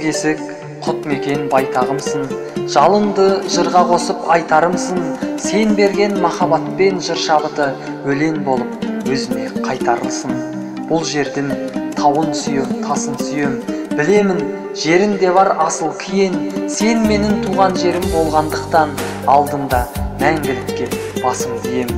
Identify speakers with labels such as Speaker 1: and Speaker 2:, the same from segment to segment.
Speaker 1: кесік, құт мекен байтағымсың, жалынды жырға қосып айтарымсың, сен берген махаббатпен жыр шабыты өлең болып өзіне қайтарылсын. Бұл жердің тауын сүйем, тасын сүйем, білемін, жерінде бар асыл киен, сен менің туған жерім болғандықтан, алдында мәңгілікке басым дием.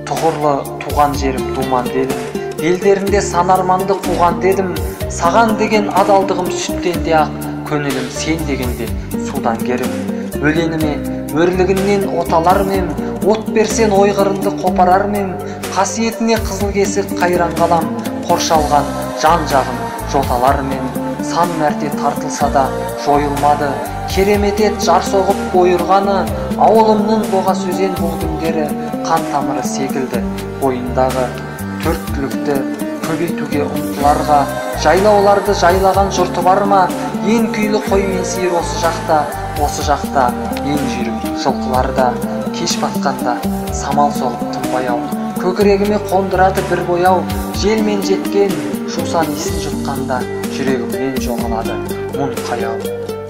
Speaker 1: Тұғырлы туған жерім думан дедім, елдерінде санарманды қуған дедім, саған деген адалдығым сүттен де ақ, көңілім сен дегенде судан керім. Өленіме өрлігінен оталар мем, от берсен ойғырынды қопарар мем, қасиетіне қызыл кесік қайран қалам, қоршалған жан жағын жоталар мем. Сан мәрте тартылса да жойылмады, керемет ет жар соғып бойырғаны, ауылымның боға сөзен бұл күндері қан тамыры секілді бойындағы. Төрт түлікті көбейтуге ұмтыларға, жайлауларды жайлаған жұрты бар ма? Ең күйлі қой мен сиыр осы жақта ең жүйрік жылқыларда. Кеш батқанда самал соғып тынбай-ау, көкірегіме қондырады бір бояу, желмен жеткен жусан иісін жұтқанда жүрегімнен жоғалады мұң қаяу.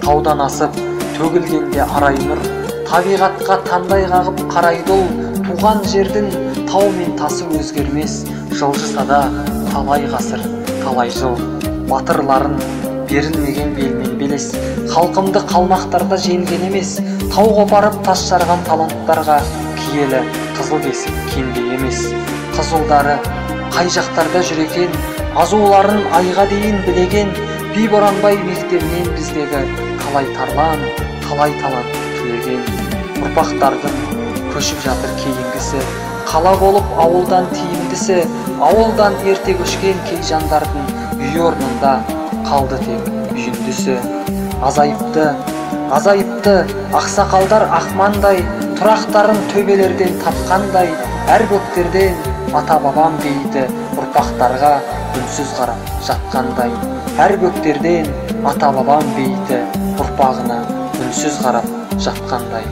Speaker 1: Таудан асып төгілгенде арай нұр, табиғатқа таңдай қағып қарайды ол, туған жердің тау мен тасы өзгермес, жылжыса да талай ғасыр, талай жыл. Батырларын берілмеген белмен белес, халқымды қалмақтарда жеңген емес, тау қопарып тас жарған таланттарға киелі қызыл кесік кенде емес. Қызылдары қай жақтарда жүр екен, азуларын айға дейін білеген, би боранбай мектебінен біздегі талай тарлан, талай талант түлеген. Ұрпақтардың көшіп жатыр кейінгісі, қала болып ауылдан тиімдісі, ауылдан ерте көшкен кей жандардың үй орнында қалды тек үйіндісі. Азайыпты ақсақалдар ақмандай, тұрақтарын төбелерден тапқандай, әр бөктерден ата бабам дейді ұрпақтарға үнсіз қарап жатқандай. Әр бөктерден ата бабам дейді ұрпағына үнсіз қарап жатқандай.